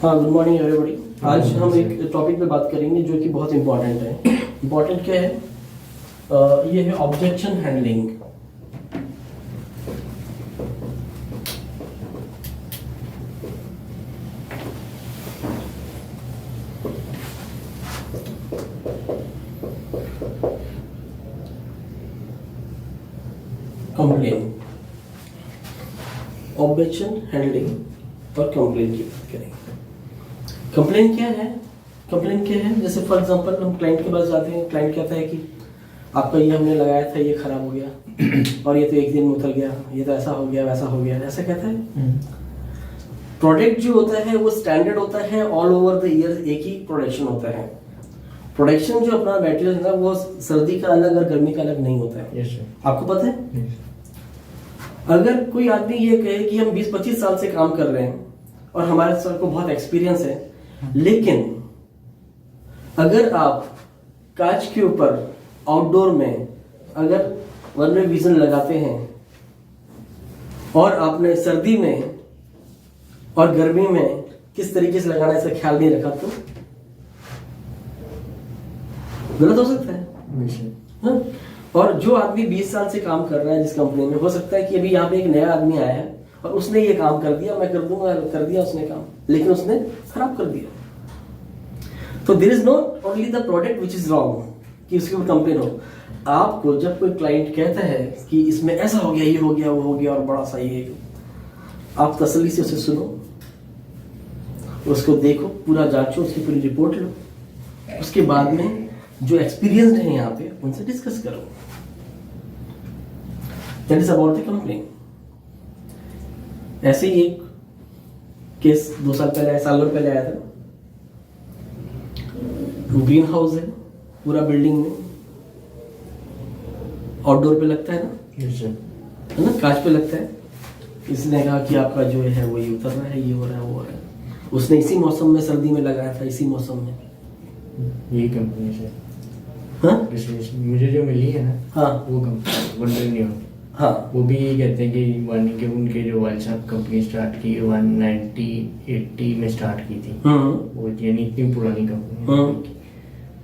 हाँ, good morning everybody. आज हम एक टॉपिक पे बात करेंगे जो कि बहुत इम्पोर्टेंट है। इम्पोर्टेंट क्या है? ये है objection handling. Complain, objection handling और कंप्लेन की बात करेंगे। कंप्लेन क्या है? कंप्लेन क्या है? जैसे फॉर एग्जांपल हम क्लाइंट के पास जाते हैं, क्लाइंट कहता है कि आपका ये हमने लगाया था, ये खराब हो गया और ये तो एक दिन में उतर गया, ये तो ऐसा हो गया वैसा हो गया, ऐसा कहता है। प्रोडक्ट जो होता है वो स्टैंडर्ड होता है, ऑल ओवर द ईयर एक ही प्रोडक्शन होता है। प्रोडक्शन जो अपना मटेरियल है ना, वो सर्दी का अलग और गर्मी का अलग नहीं होता है। yes, आपको पता है? yes. अगर कोई आदमी ये कहे कि हम 20-25 साल से काम कर रहे हैं और हमारे सर को बहुत एक्सपीरियंस है, लेकिन अगर आप कांच के ऊपर आउटडोर में अगर वन वे विजन लगाते हैं और आपने सर्दी में और गर्मी में किस तरीके से लगाना है इसका ख्याल नहीं रखा, तो गलत हो सकता है। हाँ? और जो आदमी 20 साल से काम कर रहा है जिस कंपनी में, हो सकता है कि अभी यहाँ पे एक नया आदमी आया है और उसने ये काम कर दिया, मैं कर दूंगा, कर दिया उसने काम, लेकिन उसने खराब कर दिया। तो there is not only the product which is wrong कि उसके ऊपर कंप्लेन हो। आपको जब कोई क्लाइंट कहता है कि इसमें ऐसा हो गया, ये हो गया, वो हो गया और बड़ा सा ये, आप तसल्ली से उसे सुनो, उसको देखो, पूरा जांचो, उसकी पूरी रिपोर्ट लो, उसके बाद में जो एक्सपीरियंस्ड है यहाँ पे उनसे डिस्कस करो। That is about the complain. ऐसे ही एक केस 2 साल पहले, साल भर पहले आया था। ग्रीन हाउस है पूरा बिल्डिंग में, आउटडोर पे लगता है ना, yes, है ना, कांच पे लगता है। इसने कहा कि आपका जो है वो ये उतर रहा है, ये हो रहा है, वो हो रहा है। उसने इसी मौसम में सर्दी में लगाया था, इसी मौसम में। यही कंपनी से हाँ? मुझे जो मिली है ना, हाँ, वो कंपनी वंडर न्यू। हाँ, वो भी यही कहते हैं कि के उनके जो वाइल्ड साहब कंपनी स्टार्ट की 1980 में स्टार्ट की थी। वो यानी इतनी पुरानी कंपनी है।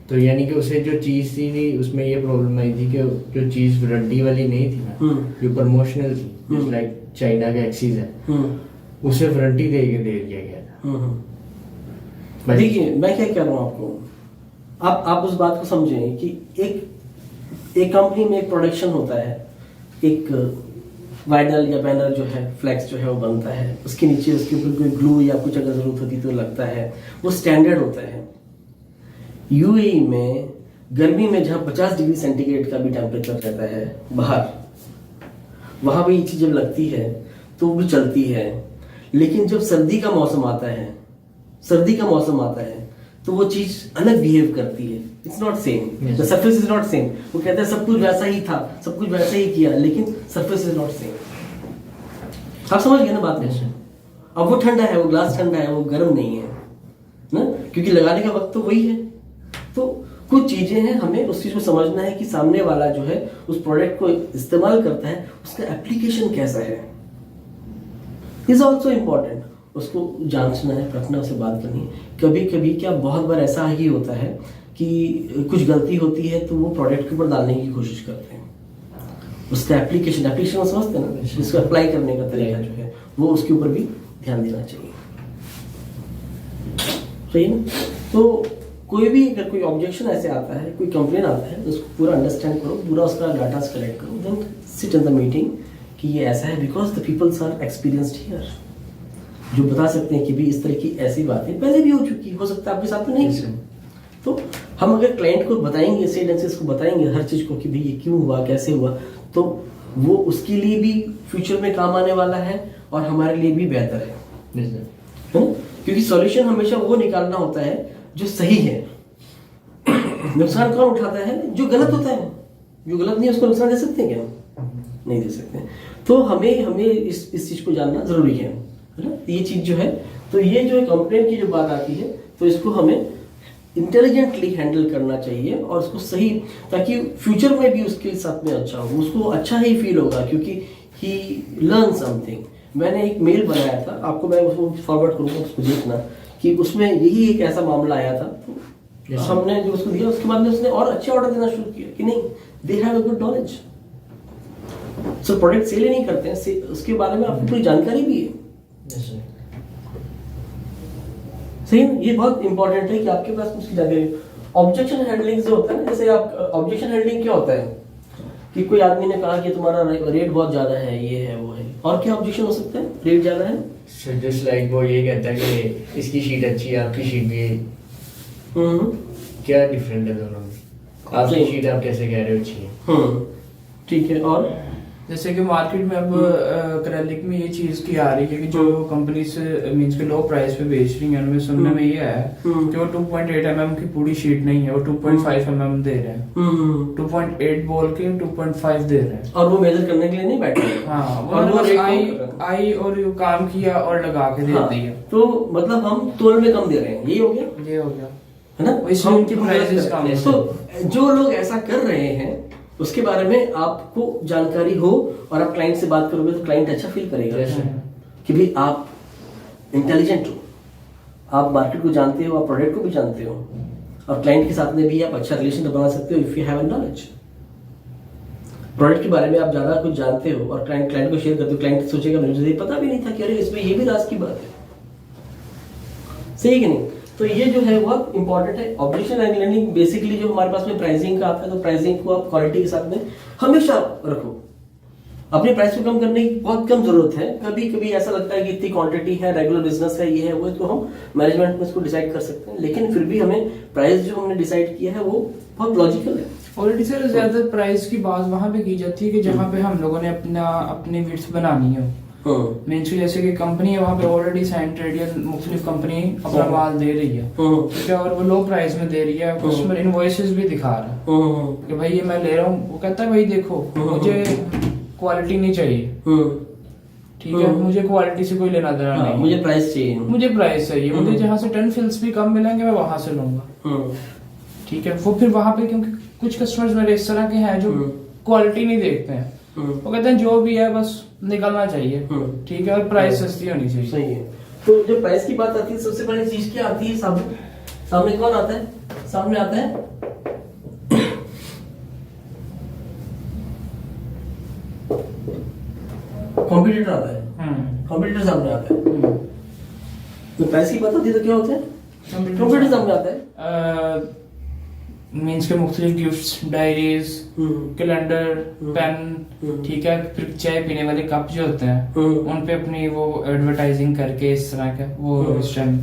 तो यानी कि उसे जो चीज़ थी उसमें ये प्रॉब्लम आई थी कि जो चीज़ वारंटी वाली नहीं थी ना, जो प्रमोशनल थी, जैसे लाइक चाइना का एक्सीज है, उसे वारंटी दे दिया गया था। देखिए मैं क्या कह रहा हूँ आपको, आप उस बात को समझें कि एक कंपनी में एक प्रोडक्शन होता है, एक वाइनल या बैनर जो है, फ्लैक्स जो है वो बनता है, उसके नीचे उसके ऊपर कोई ग्लू या कुछ अगर जरूरत होती तो लगता है, वो स्टैंडर्ड होता है। यूएई में गर्मी में जहाँ 50 डिग्री सेंटीग्रेड का भी टेम्परेचर रहता है बाहर, वहां पे ये चीज जब लगती है तो वो भी चलती है। लेकिन जब सर्दी का मौसम आता है, तो वो चीज अलग बिहेव करती है। It's not same, the surface is not same. वो कहते हैं सब कुछ वैसा ही था, सब कुछ वैसा ही किया, लेकिन सरफेस इज नॉट सेम। आप समझ गए ना बात में? अब वो ठंडा है, वो ग्लास ठंडा है, वो गर्म नहीं है ना, क्योंकि लगाने का वक्त तो वही है। तो कुछ चीजें हैं, हमें उस चीज को समझना है कि सामने वाला जो है उस प्रोडक्ट को इस्तेमाल करता है, उसका एप्लीकेशन कैसा है, इज ऑल्सो इम्पोर्टेंट। उसको जांचना है, रखना, उससे बात करनी है। कभी कभी क्या बहुत बार ऐसा ही होता है कि कुछ गलती होती है तो वो प्रोडक्ट के ऊपर डालने की कोशिश करते हैं। उसका एप्लीकेशन समझते हैं ना, उसको अप्लाई करने का तरीका जो है वो उसके ऊपर भी ध्यान देना चाहिए। सही ना? तो कोई भी अगर कोई ऑब्जेक्शन ऐसे आता है, कोई कंप्लेन आता है, तो उसको पूरा अंडरस्टैंड करो, पूरा उसका डाटा कलेक्ट करो, then sit in the meeting कि ये ऐसा है, because the peoples are experienced here, जो बता सकते हैं कि भी इस तरह की ऐसी बातें पहले भी हो चुकी, हो सकता है आपके साथ में नहीं। तो हम अगर क्लाइंट को बताएंगे, सेल्स को बताएंगे हर चीज को कि भाई ये क्यों हुआ, कैसे हुआ, तो वो उसके लिए भी फ्यूचर में काम आने वाला है और हमारे लिए भी बेहतर है ना? क्योंकि सॉल्यूशन हमेशा वो निकालना होता है जो सही है। नुकसान कौन उठाता है? जो गलत होता है। जो गलत नहीं है उसको नुकसान दे सकते हैं क्या? नहीं दे सकते। तो हमें इस चीज को जानना जरूरी है ना? ये चीज जो है, तो ये जो कंप्लेंट की जो बात आती है, तो इसको हमें इंटेलिजेंटली हैंडल करना चाहिए और उसको सही, ताकि फ्यूचर में भी उसके साथ में अच्छा हो, उसको अच्छा ही फील होगा, क्योंकि ही लर्न समथिंग। मैंने एक मेल बनाया था, आपको मैं उसको फॉरवर्ड करूँगा, उसको देखना कि उसमें यही एक ऐसा मामला आया था, तो Yes, sir. हमने जो उसको दिया उसके बाद में उसने और अच्छे ऑर्डर देना शुरू किया कि नहीं, they have a good knowledge. So product sell ही नहीं करते हैं, उसके बारे में आपको पूरी जानकारी भी है। Yes, sir. सही है ना? ये बहुत इंपॉर्टेंट है कि आपके पास उसकी जानकारी। ऑब्जेक्शन हैंडलिंग जो होता है ना, जैसे आप ऑब्जेक्शन हैंडलिंग क्या होता है कि कोई आदमी ने कहा कि तुम्हारा रेट बहुत ज्यादा है, ये है वो है, और क्या ऑब्जेक्शन हो सकता है? रेट ज्यादा है, So just like वो ये कहता है कि इसकी शीट अच्छी है, आपकी शीट भी क्या डिफरेंट है दोनों में? आपकी शीट आप कैसे कह रहे हो अच्छी है? ठीक है। और जैसे कि मार्केट में अब एक्रेलिक में ये चीज की आ रही है कि जो कंपनी से मींस के लो प्राइस पे बेच रही है, उनमें सुनने में ये है कि वो 2.8 mm की पूरी शीट नहीं है, वो 2.5 mm दे रहे हैं। 2.8 बोल के 2.5 दे रहे हैं, और वो मेजर करने के लिए नहीं बैठे हैं। हाँ, और वो वो rate आई कम कर रहे हैं। आई और ये काम किया और लगा के दे हाँ, दिया, तो मतलब हम तोल में कम दे रहे हैं, यही हो गया, ये हो गया है ना? इसमें उनकी हम prices गलत कम कर रहे हैं। है। तो जो लोग ऐसा कर रहे हैं उसके बारे में आपको जानकारी हो और आप क्लाइंट से बात करोगे तो क्लाइंट अच्छा फील करेगा Yes, sir. कि भाई आप इंटेलिजेंट हो, आप मार्केट को जानते हो, आप प्रोडक्ट को भी जानते हो, और क्लाइंट के साथ में भी आप अच्छा रिलेशन बना सकते हो if you have knowledge. Product के बारे में आप ज्यादा कुछ जानते हो और क्लाइंट को शेयर करते हो, क्लाइंट सोचेगा मुझे ये पता भी नहीं था कि अरे इसमें ये भी राज की बात है, सही कि नहीं? तो ये जो है बहुत इंपॉर्टेंट है। ऑब्जेक्शन हैंडलिंग बेसिकली जो हमारे पास में प्राइसिंग का आता है, तो प्राइसिंग को आप क्वालिटी के साथ में हमेशा रखो। अपने प्राइस को कम करने की बहुत कम जरूरत है। कभी कभी ऐसा लगता है कि इतनी क्वांटिटी है, रेगुलर बिजनेस है, ये है वो है, तो हम मैनेजमेंट में इसको डिसाइड कर सकते हैं, लेकिन फिर भी हमें प्राइस जो हमने डिसाइड किया है वो बहुत लॉजिकल है। ऑलरेडी सर ज्यादा प्राइस की बात वहां पे की जाती है कि जहाँ पे हम लोगों ने अपनी विड्थ बनानी हो। मीन्स जैसे कि कंपनी है वहाँ पे ऑलरेडी साइंटेड या मुख्तलिफ कंपनी अपना माल दे रही है, ठीक है, और वो लो प्राइस में दे रही है, कस्टमर इनवॉइसेस भी दिखा रहा है कि भाई ये मैं ले रहा हूँ। वो कहता है भाई देखो मुझे क्वालिटी नहीं चाहिए, ठीक है, मुझे क्वालिटी से कोई लेना देना नहीं, मुझे प्राइस चाहिए, मुझे प्राइस चाहिए, मुझे जहाँ से 10 फिल्स भी कम मिलेंगे मैं वहां से लूंगा, ठीक है। वो फिर वहां पे क्योंकि कुछ कस्टमर्स मेरे इस तरह के हैं जो क्वालिटी नहीं देखते हैं, वो कहते हैं जो भी है बस निकलना चाहिए, ठीक है, और प्राइस सस्ती होनी चाहिए। सही है। तो जब प्राइस की बात आती है सबसे पहले चीज क्या आती है? सामने कौन आता है? सामने आता है कॉम्पिटिटर आता है, कॉम्पिटिटर सामने आता है। तो प्राइस की बात आती है तो क्या होता है? कॉम्पिटिटर सामने आता है। मीन्स के मुख्तलिफ गिफ्ट्स, डायरीज, कैलेंडर, पेन, ठीक है, फिर चाय पीने वाले कप जो होते हैं उन पे अपनी वो एडवर्टाइजिंग करके इस तरह का वो इस टाइम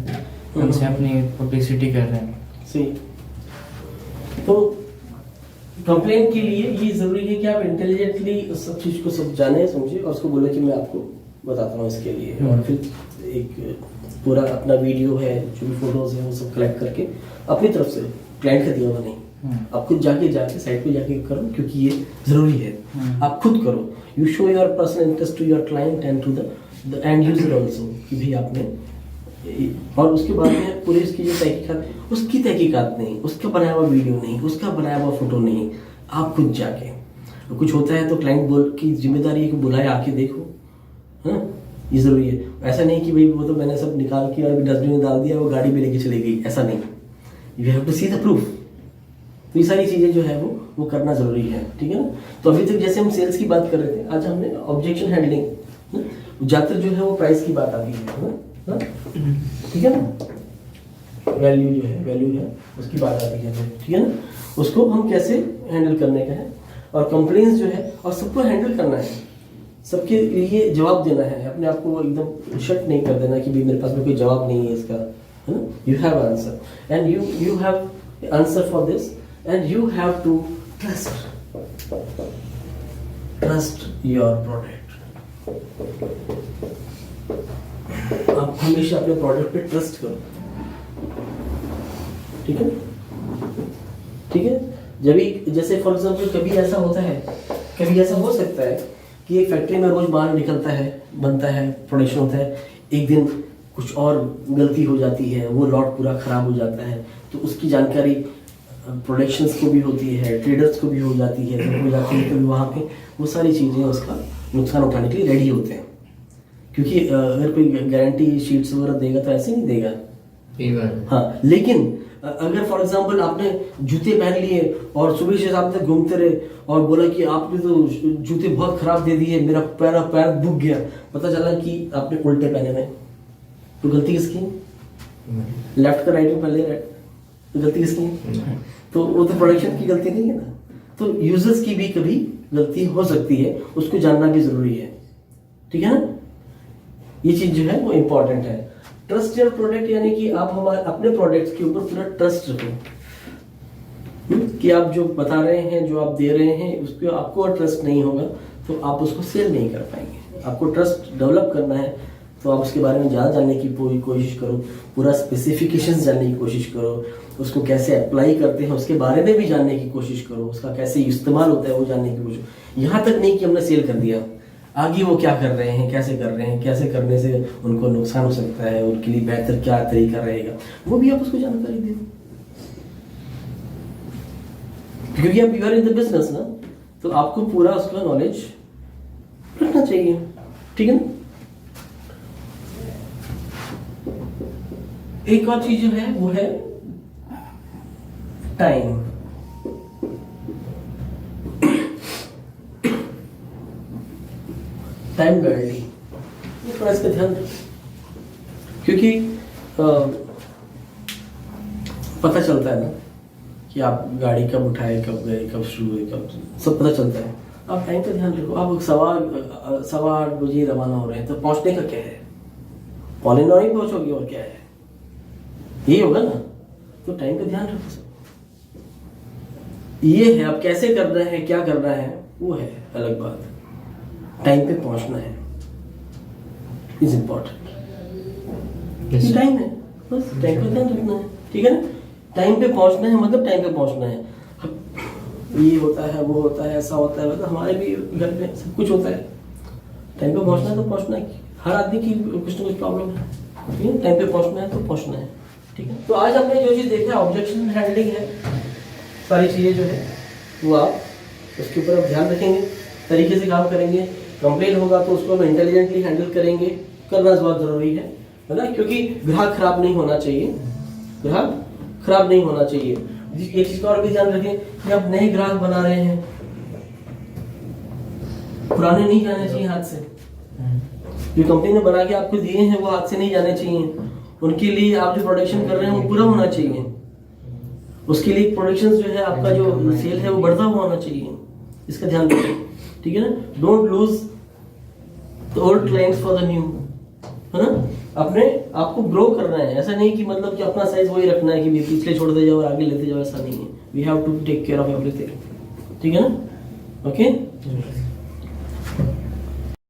उनसे अपनी पब्लिसिटी कर रहे हैं। सही। तो कंप्लेन के लिए ये जरूरी है कि आप इंटेलिजेंटली उस सब चीज को सब जाने समझे और उसको बोले कि मैं आपको बताता हूँ इसके लिए, और फिर एक पूरा अपना वीडियो है, जो भी फोटोज है वो सब कलेक्ट करके अपनी तरफ से, क्लाइंट का दिया हुआ नहीं, आप खुद जाके साइट पे जाके करो, क्योंकि ये जरूरी है। आप खुद करो, you show your personal interest to your client and to the end user also, कि भाई आपने, और उसके बाद में पूरी उसकी जो तहकीकात, उसकी तहकीकात नहीं, उसका बनाया हुआ वीडियो नहीं, उसका बनाया हुआ फोटो नहीं, आप खुद जाके, कुछ होता है तो क्लाइंट बोल की जिम्मेदारी है कि बुलाए आके देखो, है ना? ये जरूरी है। ऐसा नहीं कि भाई वो तो मैंने सब निकाल के और डस्टबिन में डाल दिया, वो गाड़ी में लेके चली गई, ऐसा नहीं। You have to see the proof. तो ये सारी चीजें जो है वो करना जरूरी है, ठीक है ना? तो अभी तक जैसे हम सेल्स की बात कर रहे थे, आज हमने ऑब्जेक्शन हैंडलिंग, ज्यादातर जो है वो प्राइस की बात आती है ना? ठीक है ना? वैल्यू है उसकी बात आती है, ठीक है ना? उसको हम कैसे हैंडल करने का है, और कंप्लेंट्स जो है, और सबको हैंडल करना है, सबके लिए जवाब देना है, अपने आप को एकदम शट नहीं कर देना कि भाई मेरे पास में कोई जवाब नहीं है इसका, है ना? You have answer and you have answer for this, and you have to trust your product. आप हमेशा अपने प्रोडक्ट पे ट्रस्ट करो, ठीक है? ठीक है। जब भी जैसे फॉर एग्जांपल कभी ऐसा होता है, कभी ऐसा हो सकता है कि एक फैक्ट्री में रोज माल निकलता है, बनता है, प्रोडक्शन होता है, एक दिन कुछ और गलती हो जाती है, वो लॉट पूरा खराब हो जाता है, तो उसकी जानकारी प्रोडक्शंस को भी होती है, ट्रेडर्स को भी हो जाती है, तो वहाँ पे वो सारी चीज़ें उसका नुकसान उठाने के लिए रेडी होते हैं, क्योंकि अगर कोई गारंटी शीट्स वगैरह देगा तो ऐसे नहीं देगा, सही बात है। हाँ, लेकिन अगर फॉर एग्जांपल आपने जूते पहन लिए और सुबह से शाम तक घूमते रहे और बोला कि आपने तो जूते बहुत खराब दे दिए, मेरा पैर दुख गया, पता चला कि आपने उल्टे पहने में, तो गलती किसकी? लेफ्ट का राइट में पहले तो गलती किसकी? तो वो तो प्रोडक्शन की गलती नहीं है ना। तो यूजर्स की भी कभी गलती हो सकती है, उसको जानना भी जरूरी है, ठीक है ना। ये चीज जो है वो इंपॉर्टेंट है। ट्रस्ट योर प्रोडक्ट, यानी कि आप हमारे अपने प्रोडक्ट्स के ऊपर पूरा ट्रस्ट रखो कि आप जो बता रहे हैं, जो आप दे रहे हैं, उस पर आपको ट्रस्ट नहीं होगा तो आप उसको सेल नहीं कर पाएंगे। आपको ट्रस्ट डेवलप करना है तो आप उसके बारे में ज़्यादा जानने की पूरी कोशिश करो, पूरा स्पेसिफिकेशंस जानने की कोशिश करो, उसको कैसे अप्लाई करते हैं उसके बारे में भी जानने की कोशिश करो, उसका कैसे इस्तेमाल होता है वो जानने की कोशिश। यहाँ तक नहीं कि हमने सेल कर दिया, आगे वो क्या कर रहे हैं, कैसे कर रहे हैं, कैसे करने से उनको नुकसान हो सकता है, उनके लिए बेहतर क्या तरीका रहेगा, वो भी आप उसको जानकारी दे, क्योंकि आप you are in the business ना, तो आपको पूरा उसका नॉलेज रखना चाहिए, ठीक है ना। एक और चीज जो है वो है टाइम। टाइम गाइडली थोड़ा इसका ध्यान रखें, क्योंकि पता चलता है ना कि आप गाड़ी कब उठाए, कब गए, कब शुरू हुए, कब सब पता चलता है। आप टाइम का ध्यान रखो। आप 8:15 बजे रवाना हो रहे हैं तो पहुंचने का क्या है? पौने 9 ही पहुंचोगे और क्या है, यही होगा ना। तो टाइम का ध्यान रखो सब। ये है आप कैसे कर रहे हैं, क्या कर रहे हैं, वो है अलग बात। टाइम पे पहुंचना है इज इम्पोर्टेंट। ये टाइम है, बस टाइम का ध्यान रखना है, ठीक है ना। टाइम पे पहुंचना है मतलब टाइम पे पहुंचना है। ये होता है, वो होता है, ऐसा होता है, मतलब हमारे भी घर में सब कुछ होता है। टाइम पे पहुंचना है तो पहुंचना है। हर आदमी की कुछ ना कुछ प्रॉब्लम है, ठीक है। टाइम पे पहुंचना है तो पहुंचना है, ठीक है। तो आज हमने जो चीज़ देखा ऑब्जेक्शन हैंडलिंग है, सारी चीज़ें जो है वो आप उसके ऊपर आप ध्यान रखेंगे, तरीके से काम करेंगे। कंप्लेन होगा तो उसको हम इंटेलिजेंटली हैंडल करेंगे, करना बहुत ज़रूरी है ना, क्योंकि ग्राहक खराब नहीं होना चाहिए, ग्राहक खराब नहीं होना चाहिए। एक चीज़ का और भी ध्यान रखें कि आप नए ग्राहक बना रहे हैं, पुराने नहीं जाने चाहिए हाथ से। जो कंपनी ने बना के आपको दिए हैं वो हाथ से नहीं जाने चाहिए। उनके लिए आप जो प्रोडक्शन कर रहे हैं वो पूरा होना चाहिए। उसके लिए प्रोडक्शन जो है आपका जो सेल है वो बढ़ता हुआ होना चाहिए, इसका ध्यान रखें, ठीक है ना। Don't lose the old clients for the new, है ना। अपने आपको ग्रो करना है, ऐसा नहीं कि मतलब कि अपना साइज वही रखना है कि पिछले छोड़ दे जाओ और आगे लेते जाओ, ऐसा नहीं है। We have to take care of everything, ठीक है ना। ओके